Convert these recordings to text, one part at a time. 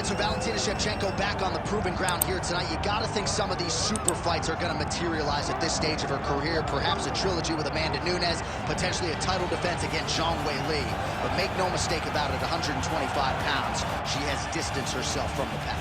so Valentina Shevchenko back on the proven ground here tonight. You gotta think some of these super fights are gonna materialize at this stage of her career. Perhaps a trilogy with Amanda Nunes, potentially a title defense against Zhang Weili. But make no mistake about it, 125 pounds, she has distanced herself from the pack.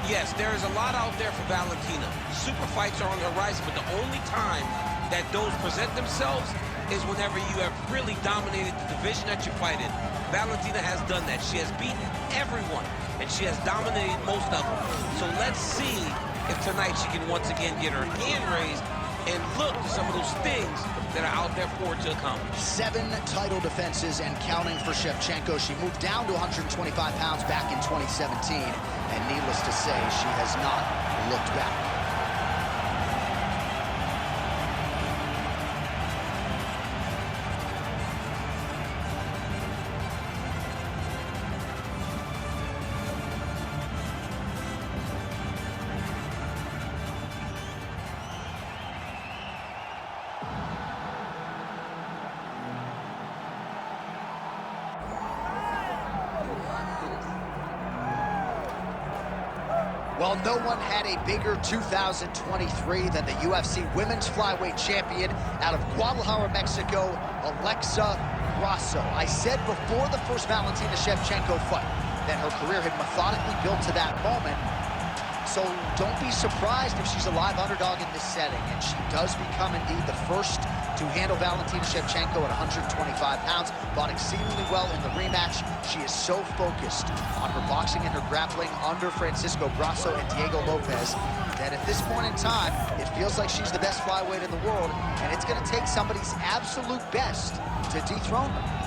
Yes, there is a lot out there for Valentina. Super fights are on the horizon, but the only time that those present themselves is whenever you have really dominated the division that you fight in. Valentina has done that. She has beaten everyone, and she has dominated most of them. So let's see if tonight she can once again get her hand raised and look to some of those things that are out there for her to accomplish. 7 title defenses and counting for Shevchenko. She moved down to 125 pounds back in 2017, and needless to say, she has not looked back. Well, no one had a bigger 2023 than the UFC Women's Flyweight Champion out of Guadalajara, Mexico, Alexa Grasso. I said before the first Valentina Shevchenko fight that her career had methodically built to that moment. So don't be surprised if she's a live underdog in this setting, and she does become indeed the first to handle Valentina Shevchenko at 125 pounds. Fought exceedingly well in the rematch. She is so focused on her boxing and her grappling under Francisco Grasso and Diego Lopez that at this point in time, it feels like she's the best flyweight in the world, and it's going to take somebody's absolute best to dethrone her.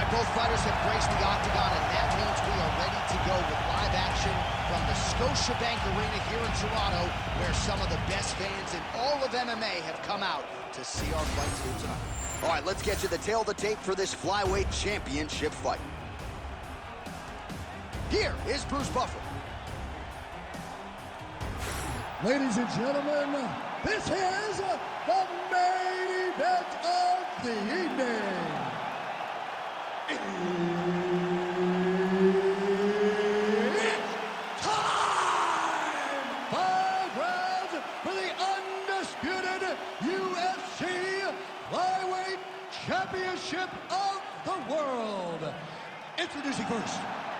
Both fighters have graced the octagon, and that means we are ready to go with live action from the Scotiabank Arena here in Toronto, where some of the best fans in all of MMA have come out to see our fights here tonight. All right, let's get you the tail of the tape for this Flyweight Championship fight. Here is Bruce Buffer. Ladies and gentlemen, this is the main event of the evening. It's time! 5 rounds for the undisputed UFC Flyweight Championship of the world. Introducing first,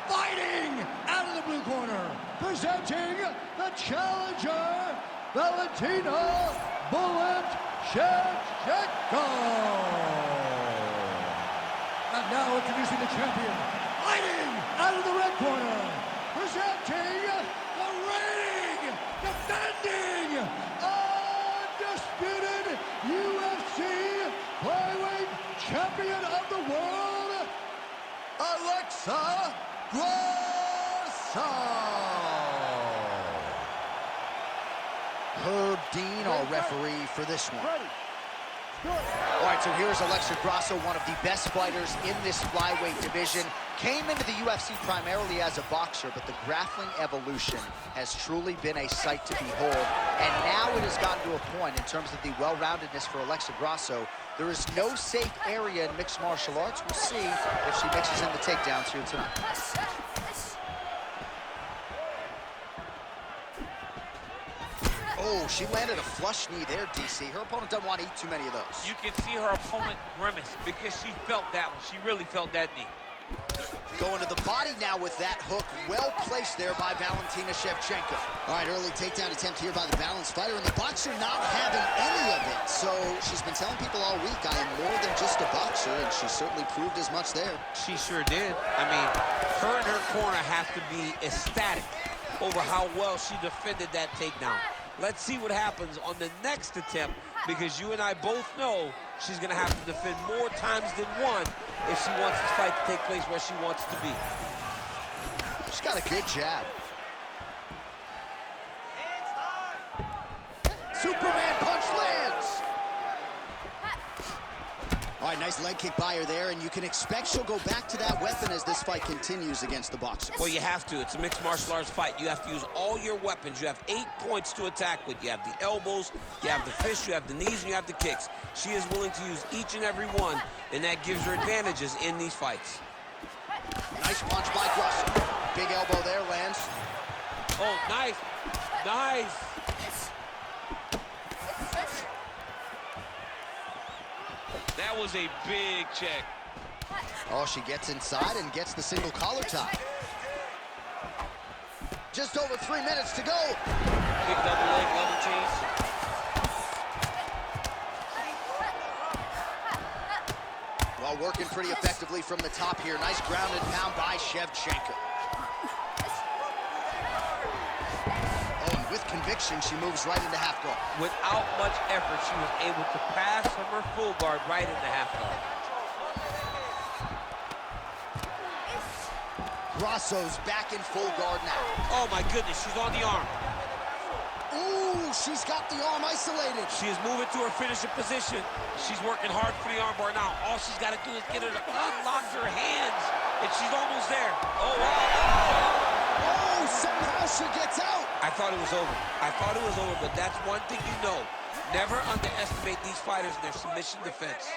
fighting out of the blue corner, presenting the challenger, Valentina "Bullet" Shevchenko. And now introducing the champion, fighting out of the red corner, presenting the reigning, defending, undisputed UFC Flyweight Champion of the world, Alexa Grasso. Herb Dean, our referee for this one. All right, so here's Alexa Grasso, one of the best fighters in this flyweight division. Came into the UFC primarily as a boxer, but the grappling evolution has truly been a sight to behold. And now it has gotten to a point in terms of the well-roundedness for Alexa Grasso. There is no safe area in mixed martial arts. We'll see if she mixes in the takedowns here tonight. Oh, she landed a flush knee there, DC. Her opponent doesn't want to eat too many of those. You can see her opponent grimace because she felt that one. She really felt that knee. Going to the body now with that hook. Well placed there by Valentina Shevchenko. All right, early takedown attempt here by the balanced fighter, and the boxer not having any of it. So she's been telling people all week, I am more than just a boxer, and she certainly proved as much there. She sure did. I mean, her and her corner have to be ecstatic over how well she defended that takedown. Let's see what happens on the next attempt, because you and I both know she's going to have to defend more times than one if she wants this fight to take place where she wants to be. She's got a good jab. Superman punch lands. All right, nice leg kick by her there, and you can expect she'll go back to that weapon as this fight continues against the boxer. Well, you have to. It's a mixed martial arts fight. You have to use all your weapons. You have 8 points to attack with. You have the elbows, you have the fists, you have the knees, and you have the kicks. She is willing to use each and every one, and that gives her advantages in these fights. Nice punch by Grasso. Big elbow there, lands. Oh, nice. Nice. That was a big check. Oh, she gets inside and gets the single collar tie. Just over 3 minutes to go. Big double leg, double cheese. Well, working pretty effectively from the top here. Nice ground and pound by Shevchenko. Oh, and with conviction, she moves right into half guard. Without much effort, she was able to pass from her full guard right into half guard. Grasso's back in full guard now. Oh my goodness, she's on the arm. Ooh, she's got the arm isolated. She is moving to her finishing position. She's working hard for the armbar now. All she's got to do is get her to unlock her hands, and she's almost there. Oh, wow. Oh, somehow she gets out. I thought it was over. I thought it was over, but that's one thing you know. Never underestimate these fighters in their submission defense.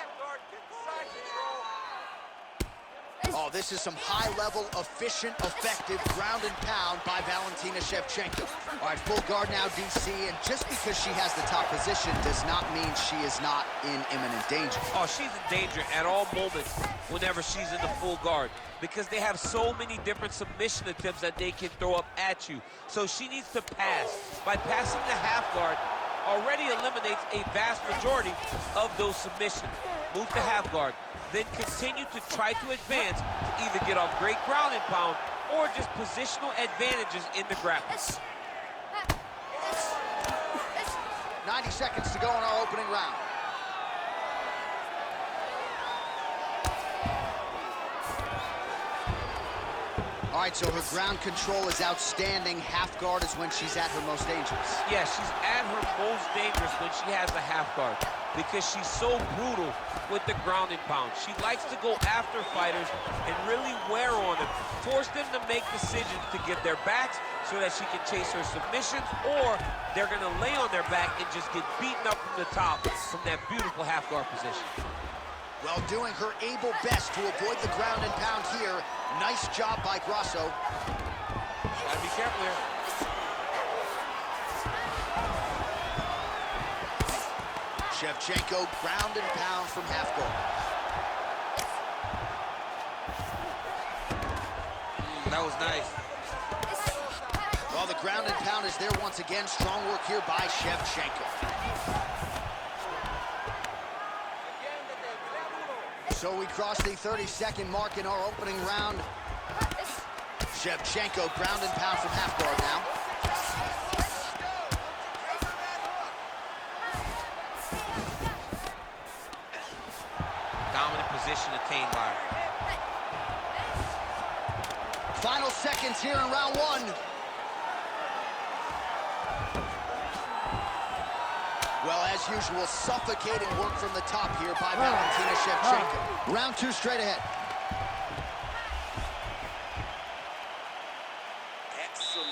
Oh, this is some high-level, efficient, effective ground and pound by Valentina Shevchenko. All right, full guard now, DC, and just because she has the top position does not mean she is not in imminent danger. Oh, she's in danger at all moments whenever she's in the full guard because they have so many different submission attempts that they can throw up at you. So she needs to pass. By passing the half guard, already eliminates a vast majority of those submissions. Move to half guard, then continue to try to advance to either get off great ground and pound or just positional advantages in the grappling. 90 seconds to go in our opening round. All right, so her ground control is outstanding. Half guard is when she's at her most dangerous. Yeah, she's at her most dangerous when she has the half guard because she's so brutal with the ground and pound. She likes to go after fighters and really wear on them, force them to make decisions to get their backs so that she can chase her submissions, or they're going to lay on their back and just get beaten up from the top from that beautiful half guard position. Well, doing her able best to avoid the ground and pound here. Nice job by Grasso. Gotta be careful here. Shevchenko, ground and pound from half guard. That was nice. Well, the ground and pound is there once again. Strong work here by Shevchenko. So we cross the 30-second mark in our opening round. Shevchenko, ground and pound from half guard now. Dominant position attained by her. Final seconds here in round one. Well, as usual, suffocating work from the top here by Valentina Shevchenko. Round two straight ahead. Excellent.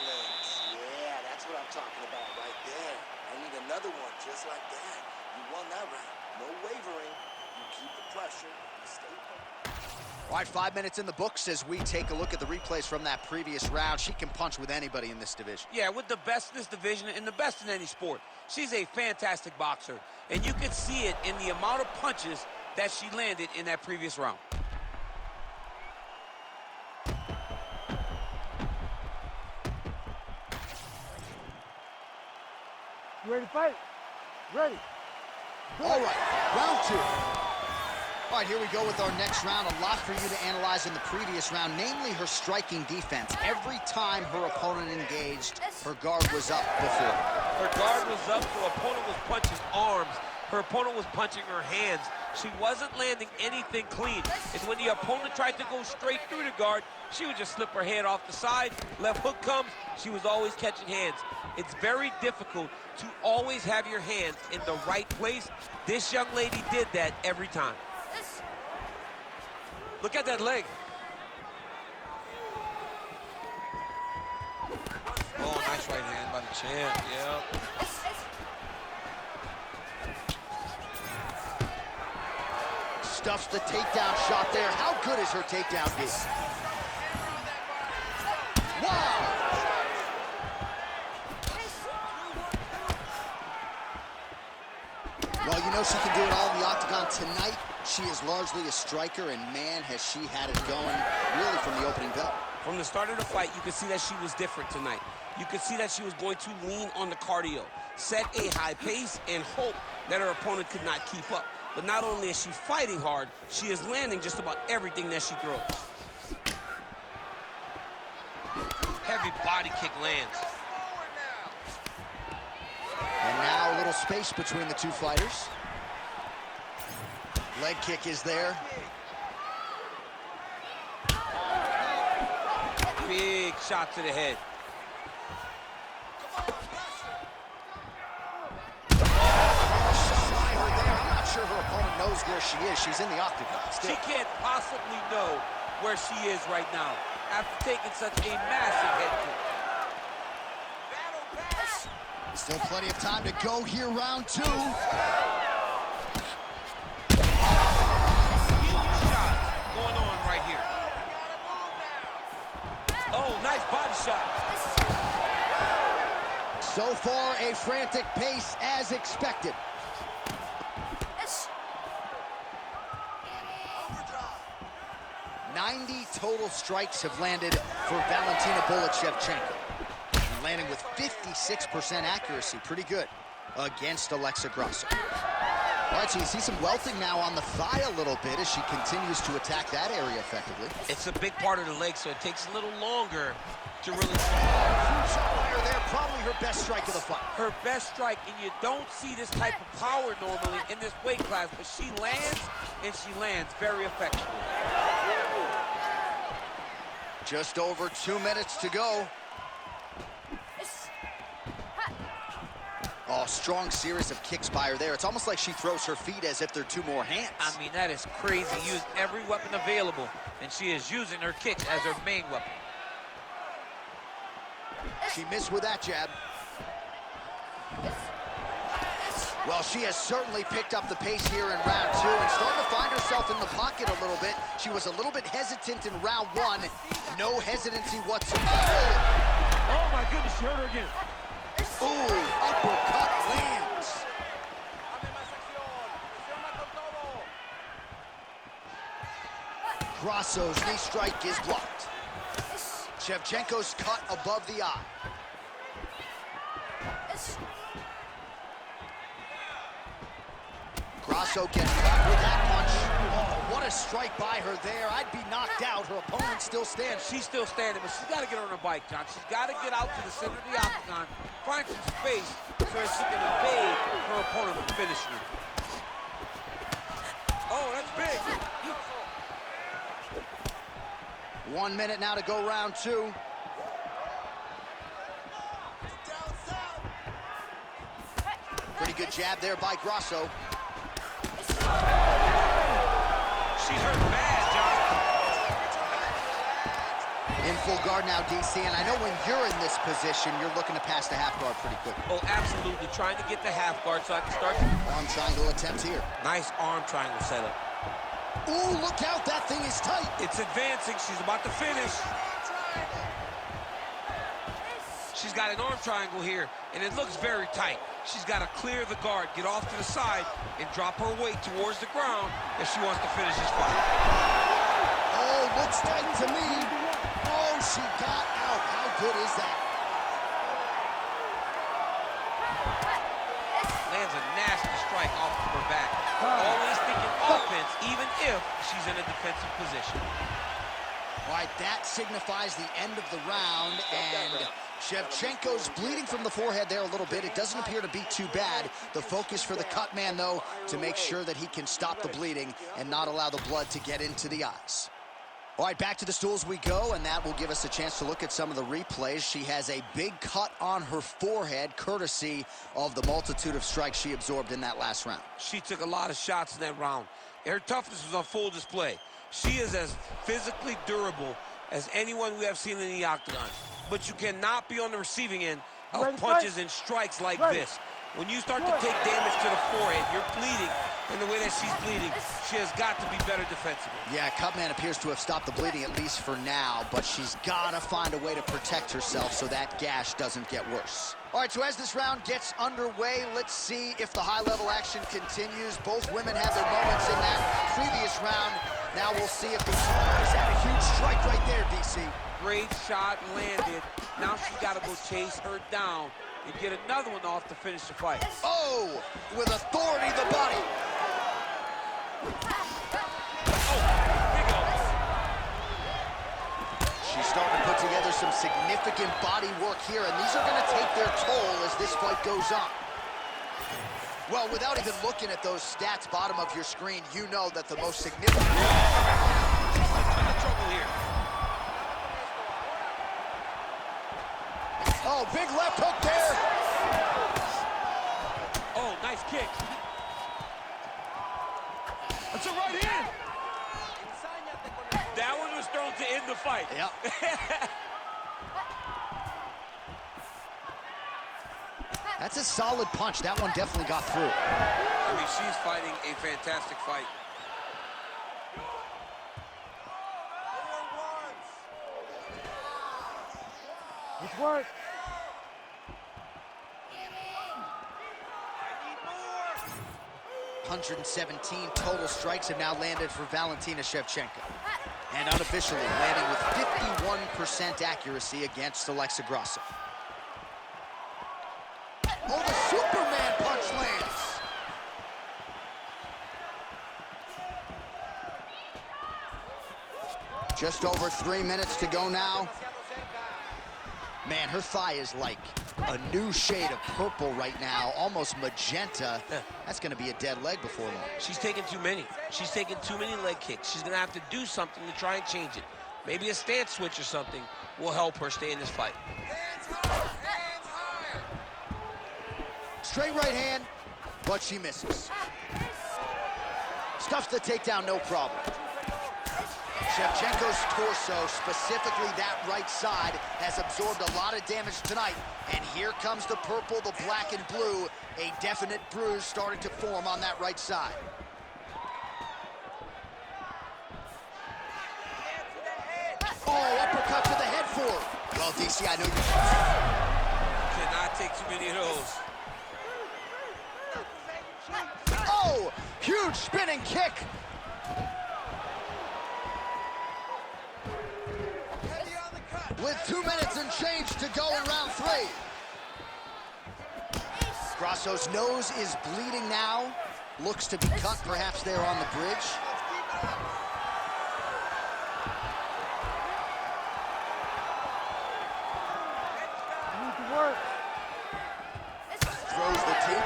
Yeah, that's what I'm talking about right there. I need another one just like that. You won that round. No wavering. You keep the pressure. You stay focused. All right, 5 minutes in the books as we take a look at the replays from that previous round. She can punch with anybody in this division. Yeah, with the best in this division and the best in any sport. She's a fantastic boxer, and you can see it in the amount of punches that she landed in that previous round. You ready to fight? Ready. All right, round two. All right, here we go with our next round. A lot for you to analyze in the previous round, namely her striking defense. Every time her opponent engaged, her guard was up before. Her guard was up, her opponent was punching arms. Her opponent was punching her hands. She wasn't landing anything clean. And when the opponent tried to go straight through the guard, she would just slip her head off the side. Left hook comes, she was always catching hands. It's very difficult to always have your hands in the right place. This young lady did that every time. Look at that leg. Oh, nice right hand by the champ. Yeah. Stuffs the takedown shot there. How good is her takedown D? Wow! Well, you know she can do it all in the octagon tonight. She is largely a striker, and man, has she had it going really from the opening bell. From the start of the fight, you could see that she was different tonight. You could see that she was going to lean on the cardio, set a high pace, and hope that her opponent could not keep up. But not only is she fighting hard, she is landing just about everything that she throws. Heavy body kick lands. And now a little space between the two fighters. Leg kick is there. Big shot to the head. I'm not sure her opponent knows where she is. She's in the octagon still. She can't possibly know where she is right now after taking such a massive head kick. Still plenty of time to go here, round two. Going on right here. Oh, nice body shot. So far, a frantic pace as expected. 90 total strikes have landed for Valentina Shevchenko. Landing with 56% accuracy. Pretty good against Grasso. All right, so you see some welting now on the thigh a little bit as she continues to attack that area effectively. It's a big part of the leg, so it takes a little longer to really... Shot by her there, probably her best strike of the fight. Her best strike, and you don't see this type of power normally in this weight class, but she lands, and she lands very effectively. Just over 2 minutes to go. Oh, strong series of kicks by her there. It's almost like she throws her feet as if they're two more hands. I mean, that is crazy. Use every weapon available, and she is using her kicks as her main weapon. She missed with that jab. Well, she has certainly picked up the pace here in round two and starting to find herself in the pocket a little bit. She was a little bit hesitant in round one. No hesitancy whatsoever. Oh, my goodness, she hurt her again. Ooh, uppercut lands. Grasso's knee strike is blocked. Shevchenko's cut above the eye. Grasso gets caught with that punch. Oh, what a strike by her there. I'd be knocked out. Her opponent still stands. She's still standing, but she's got to get on her bike, John. She's got to get out to the center of the octagon, find some space so that she can evade her opponent from finishing her. Oh, that's big. 1 minute now to go round two. Pretty good jab there by Grasso. She's hurt bad, John. In full guard now, DC, and I know when you're in this position, you're looking to pass the half guard pretty quickly. Oh, absolutely. Trying to get the half guard so I can start. Arm triangle attempt here. Nice arm triangle setup. Ooh, look out, that thing is tight. It's advancing. She's about to finish. She's got an arm triangle here, and it looks very tight. She's got to clear the guard, get off to the side, and drop her weight towards the ground if she wants to finish this fight. Oh, looks tight to me. Oh, she got out. How good is that? Lands a nasty strike off of her back. Always thinking offense, even if she's in a defensive position. All right, that signifies the end of the round, and Shevchenko's bleeding from the forehead there a little bit. It doesn't appear to be too bad. The focus for the cut man, though, to make sure that he can stop the bleeding and not allow the blood to get into the eyes. All right, back to the stools we go, and that will give us a chance to look at some of the replays. She has a big cut on her forehead, courtesy of the multitude of strikes she absorbed in that last round. She took a lot of shots in that round. Her toughness was on full display. She is as physically durable as anyone we have seen in the octagon. But you cannot be on the receiving end of punches and strikes like this. When you start to take damage to the forehead, you're bleeding, and the way that she's bleeding, she has got to be better defensively. Yeah, Cutman appears to have stopped the bleeding, at least for now, but she's got to find a way to protect herself so that gash doesn't get worse. All right, so as this round gets underway, let's see if the high-level action continues. Both women had their moments in that previous round. Now we'll see if there's that a huge strike right there, DC. Great shot landed. Now she's got to go chase her down and get another one off to finish the fight. Oh, with authority, the body. She's starting to put together some significant body work here, and these are going to take their toll as this fight goes on. Well, without even looking at those stats bottom of your screen, you know that the most significant... She's in a ton of trouble here. Oh, big left hook there. Oh, nice kick. That's a right hand. That one was thrown to end the fight. Yep. That's a solid punch. That one definitely got through. I mean, she's fighting a fantastic fight. Good work. 117 total strikes have now landed for Valentina Shevchenko. And unofficially landing with 51% accuracy against Alexa Grasso. Oh, the Superman punch lands. Just over 3 minutes to go now. Man, her thigh is like a new shade of purple right now, almost magenta. That's going to be a dead leg before long. She's taking too many. She's taking too many leg kicks. She's going to have to do something to try and change it. Maybe a stance switch or something will help her stay in this fight. Straight right hand, but she misses. Stuffs the takedown, no problem. Shevchenko's torso, specifically that right side, has absorbed a lot of damage tonight. And here comes the purple, the black, and blue. A definite bruise starting to form on that right side. Oh, uppercut to the head for her. Well, DC, I know you cannot take too many of those. Oh, huge spinning kick. With 2 minutes and change to go in round 3. Grasso's nose is bleeding now. Looks to be cut, perhaps there on the bridge. Need to work. Throws the teep.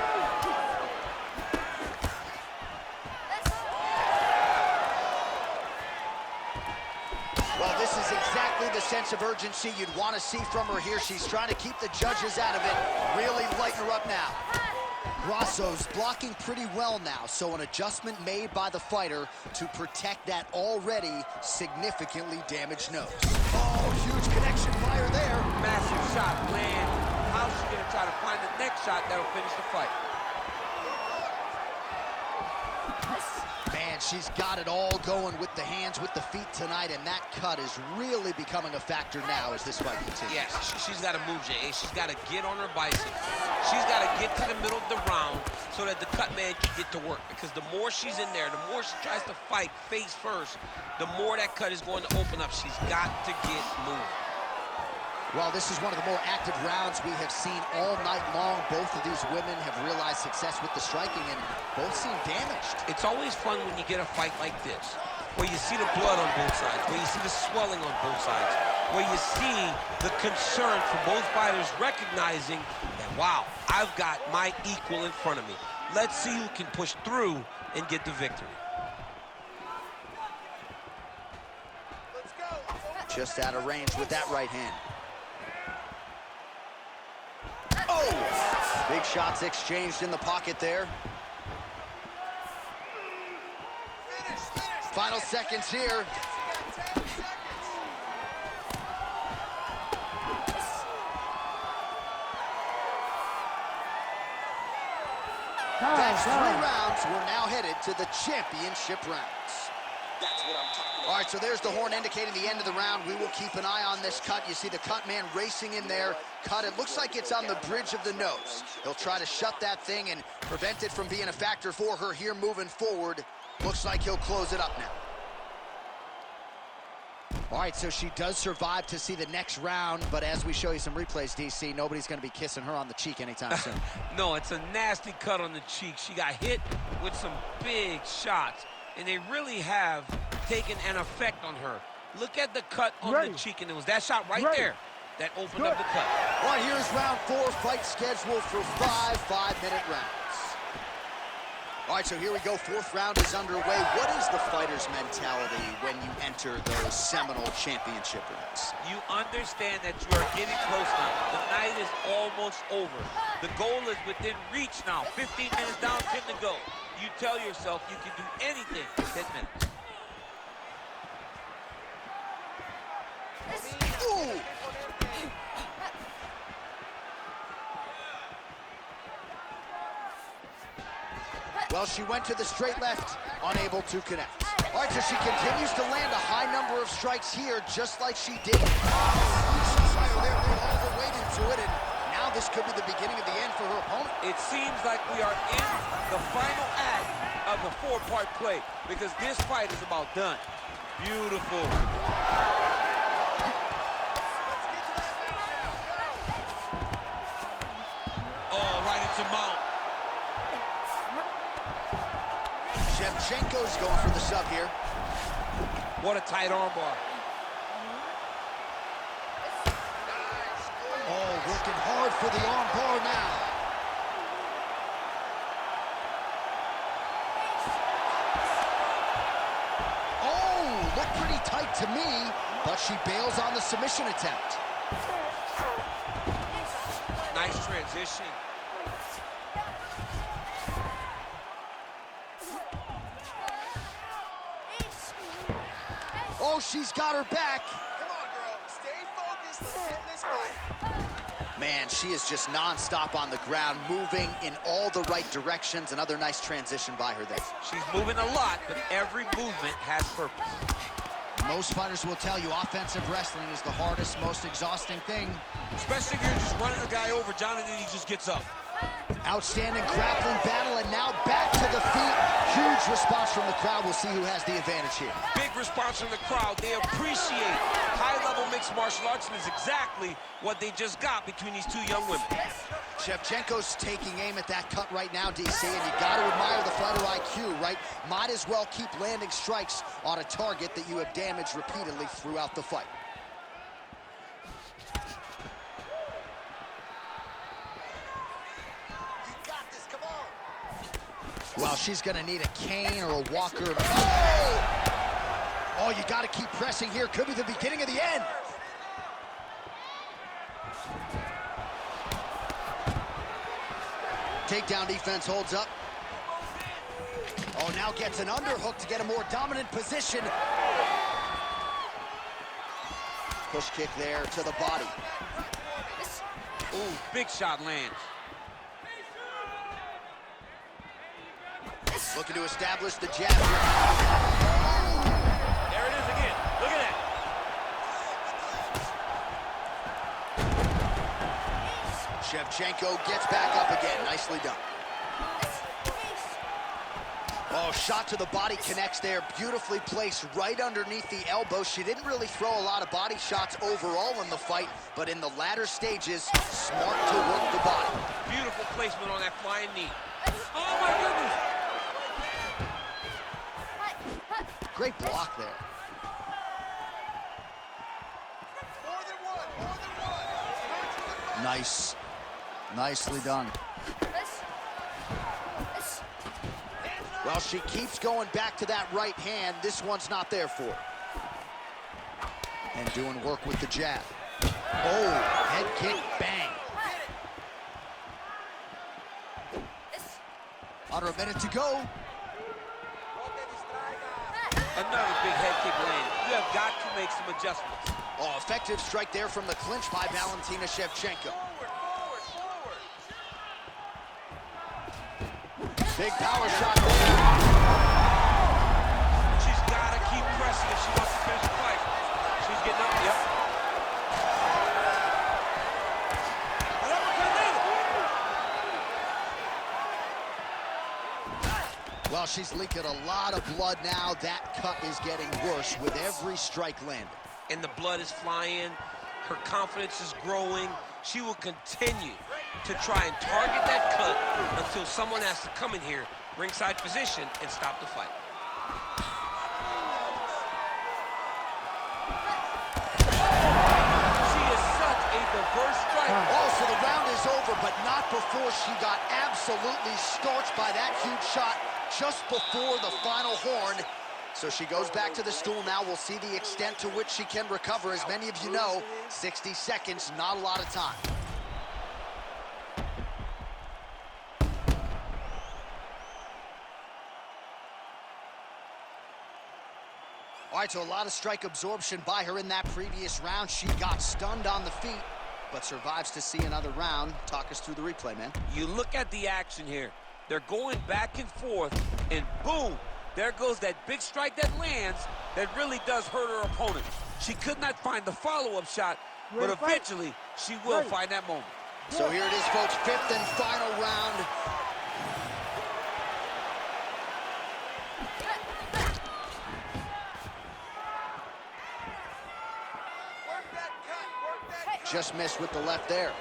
Well, this is exactly the sense of urgency you'd want to see from her here. She's trying to keep the judges out of it, really lighten her up now. Grasso's blocking pretty well now, so an adjustment made by the fighter to protect that already significantly damaged nose. Oh, huge connection fire there. Massive shot land. How's she gonna try to find the next shot that'll finish the fight? Man, she's got it all going with the hands, with the feet tonight, and that cut is really becoming a factor now as this fight continues. Yes, she's got to move, Jay. She's got to get on her bicycle. She's got to get to the middle of the round so that the cut man can get to work. Because the more she's in there, the more she tries to fight face first, the more that cut is going to open up. She's got to get moving. Well, this is one of the more active rounds we have seen all night long. Both of these women have realized success with the striking, and both seem damaged. It's always fun when you get a fight like this, where you see the blood on both sides, where you see the swelling on both sides, where you see the concern for both fighters recognizing that, wow, I've got my equal in front of me. Let's see who can push through and get the victory. Let's go. Just out of range with that right hand. Oh! Big shots exchanged in the pocket there. Finish, finish. Final seconds here. That's 3 rounds. We're now headed to the championship rounds. That's what I'm talking about. All right, so there's the horn indicating the end of the round. We will keep an eye on this cut. You see the cut man racing in there. Cut, it looks like it's on the bridge of the nose. He'll try to shut that thing and prevent it from being a factor for her here moving forward. Looks like he'll close it up now. All right, so she does survive to see the next round, but as we show you some replays, DC, nobody's going to be kissing her on the cheek anytime soon. No, it's a nasty cut on the cheek. She got hit with some big shots, and they really have taken an effect on her. Look at the cut on the cheek, and it was that shot right there that opened up the cut. All right, here's round 4, fight scheduled for 5 5-minute rounds. All right, so here we go. 4th round is underway. What is the fighter's mentality when you enter those seminal championship rounds? You understand that you are getting close now. The night is almost over. The goal is within reach now. 15 minutes down, 10 to go. You tell yourself you can do anything in 10 minutes. Ooh! Well, she went to the straight left, unable to connect. All right, so she continues to land a high number of strikes here, just like she did. They're all the way into it, and now this could be the beginning of the end for her opponent. It seems like we are in the final act of a 4-part play, because this fight is about done. Beautiful. Oh, right into mount. Shevchenko's going for the sub here. What a tight armbar. Oh, working hard for the arm bar now. Oh, looked pretty tight to me, but she bails on the submission attempt. Nice transition. Oh, she's got her back. Come on, girl. Stay focused. Let's get this fight. Man, she is just nonstop on the ground, moving in all the right directions. Another nice transition by her there. She's moving a lot, but every movement has purpose. Most fighters will tell you offensive wrestling is the hardest, most exhausting thing. Especially if you're just running the guy over, John, and then he just gets up. Outstanding grappling battle, and now back to the feet. Huge response from the crowd. We'll see who has the advantage here. Big response from the crowd. They appreciate high-level mixed martial arts, and it's exactly what they just got between these 2 young women. Shevchenko's taking aim at that cut right now, DC, and you got to admire the fighter IQ, right? Might as well keep landing strikes on a target that you have damaged repeatedly throughout the fight. Well, she's going to need a cane or a walker. Oh, you got to keep pressing here. Could be the beginning of the end. Takedown defense holds up. Oh, now gets an underhook to get a more dominant position. Push kick there to the body. Ooh, big shot lands. Looking to establish the jab. There it is again. Look at that. Shevchenko gets back up again. Nicely done. Oh, shot to the body connects there. Beautifully placed right underneath the elbow. She didn't really throw a lot of body shots overall in the fight, but in the latter stages, smart to work the body. Beautiful placement on that flying knee. Oh, my goodness. Great block there. More than one. Nice. Nicely done. Well, she keeps going back to that right hand. This one's not there for her. And doing work with the jab. Oh, head kick, bang. Under a minute to go. big head kick land. You have got to make some adjustments. Oh, effective strike there from the clinch by Valentina Shevchenko. Big power shot there. She's got to keep pressing if she wants to finish the fight. She's getting up, yep. Well, she's leaking a lot of blood now. That cut is getting worse with every strike landed. And the blood is flying. Her confidence is growing. She will continue to try and target that cut until someone has to come in here, ringside position, and stop the fight. She is such a diverse striker. Oh, so the round is over, but not before she got absolutely scorched by that huge shot just before the final horn. So she goes back to the stool now. We'll see the extent to which she can recover. As many of you know, 60 seconds, not a lot of time. All right, so a lot of strike absorption by her in that previous round. She got stunned on the feet, but survives to see another round. Talk us through the replay, man. You look at the action here. They're going back and forth, and boom, there goes that big strike that lands that really does hurt her opponent. She could not find the follow-up shot, but eventually she will find that moment. So here it is, folks, fifth and final round. Just missed with the left there.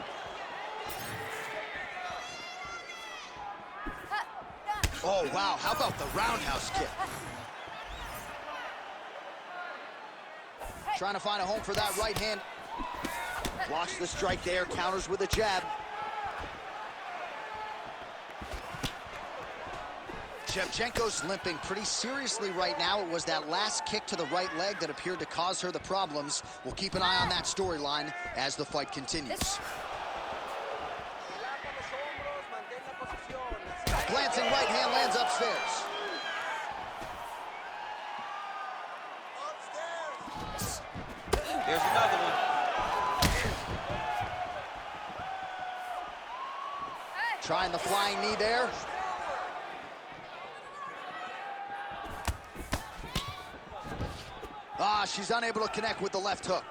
Oh, wow, how about the roundhouse kick? Trying to find a home for that right hand. Blocks the strike there, counters with a jab. Shevchenko's limping pretty seriously right now. It was that last kick to the right leg that appeared to cause her the problems. We'll keep an eye on that storyline as the fight continues. Glancing right hand lands upstairs. There's another one. Trying the flying knee there. Ah, she's unable to connect with the left hook.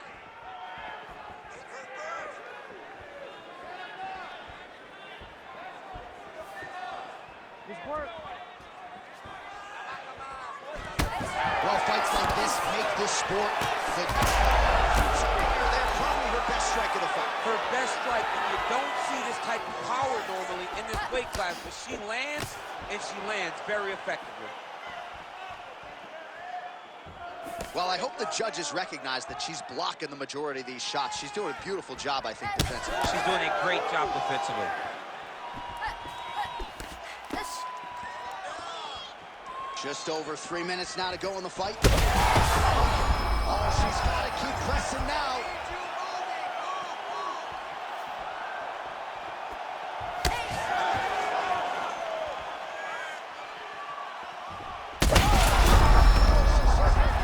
Well, fights like this make this sport the they're probably her best strike of the fight. Her best strike, and you don't see this type of power normally in this weight class, but she lands, and she lands very effectively. Well, I hope the judges recognize that she's blocking the majority of these shots. She's doing a beautiful job, I think, defensively. She's doing a great job defensively. Just over 3 minutes now to go in the fight. Oh, she's got to keep pressing now.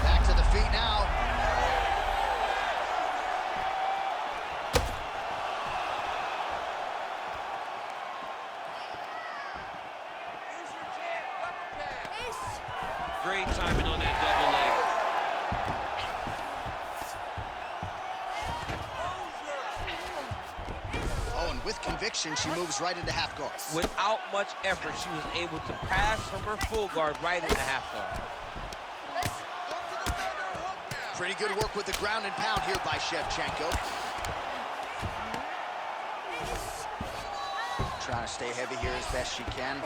Back to the feet now. Great timing on that double leg. Oh, and with conviction, she moves right into half guard. Without much effort, she was able to pass from her full guard right into half guard. Pretty good work with the ground and pound here by Shevchenko. Trying to stay heavy here as best she can.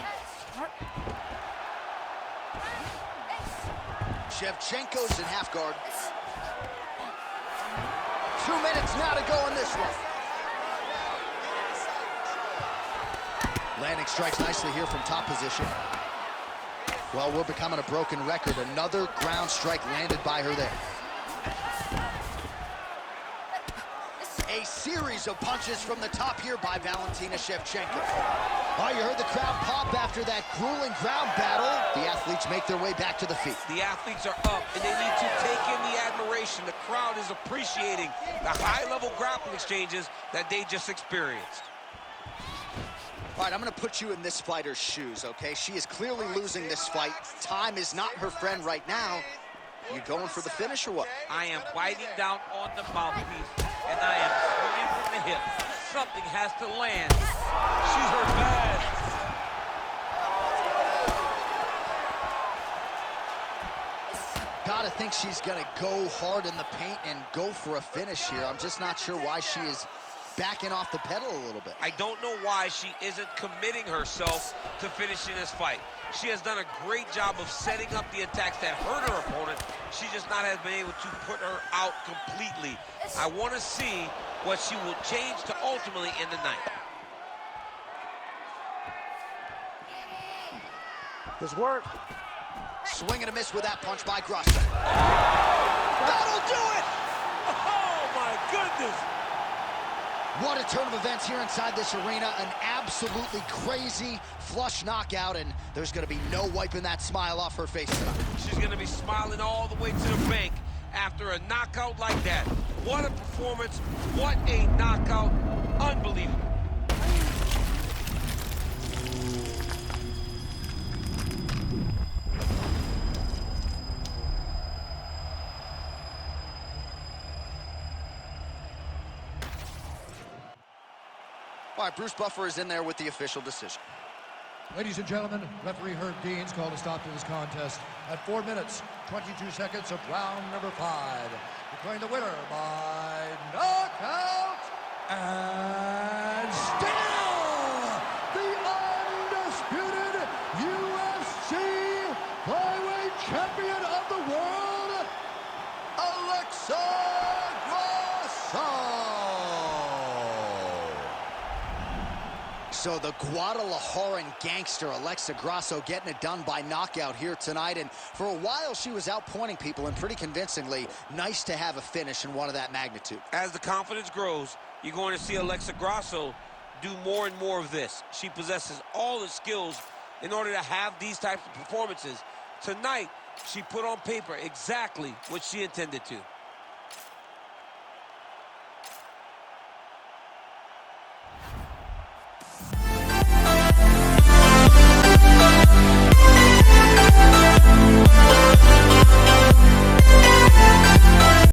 Shevchenko's in half guard. 2 minutes now to go in this one. Landing strikes nicely here from top position. Well, we're becoming a broken record. Another ground strike landed by her there. A series series of punches from the top here by Valentina Shevchenko. Oh, you heard the crowd pop after that grueling ground battle. The athletes make their way back to the feet. The athletes are up, and they need to take in the admiration. The crowd is appreciating the high-level grappling exchanges that they just experienced. All right, I'm going to put you in this fighter's shoes, okay? She is clearly losing this fight. Time is not her friend right now. You going for the finish or what? I am biting down on the mouthpiece, and I am swinging from the hip. Something has to land. She's hurt bad. Gotta think she's gonna go hard in the paint and go for a finish here. I'm just not sure why she is backing off the pedal a little bit. I don't know why she isn't committing herself to finishing this fight. She has done a great job of setting up the attacks that hurt her opponent. She just not has been able to put her out completely. I want to see what she will change to ultimately end the night. This work. Swing and a miss with that punch by Grasso. That'll do it! Oh, my goodness! What a turn of events here inside this arena. An absolutely crazy flush knockout, and there's going to be no wiping that smile off her face tonight. She's going to be smiling all the way to the bank after a knockout like that. What a performance. What a knockout. Unbelievable. All right, Bruce Buffer is in there with the official decision. Ladies and gentlemen, referee Herb Dean's called a stop to this contest at 4 minutes, 22 seconds of round number 5. Declaring the winner by knockout and still the undisputed UFC Flyweight Champion of the world, Alexa Grasso. So the Guadalajaran gangster, Alexa Grasso, getting it done by knockout here tonight. And for a while, she was outpointing people, and pretty convincingly. Nice to have a finish in one of that magnitude. As the confidence grows, you're going to see Alexa Grasso do more and more of this. She possesses all the skills in order to have these types of performances. Tonight, she put on paper exactly what she intended to.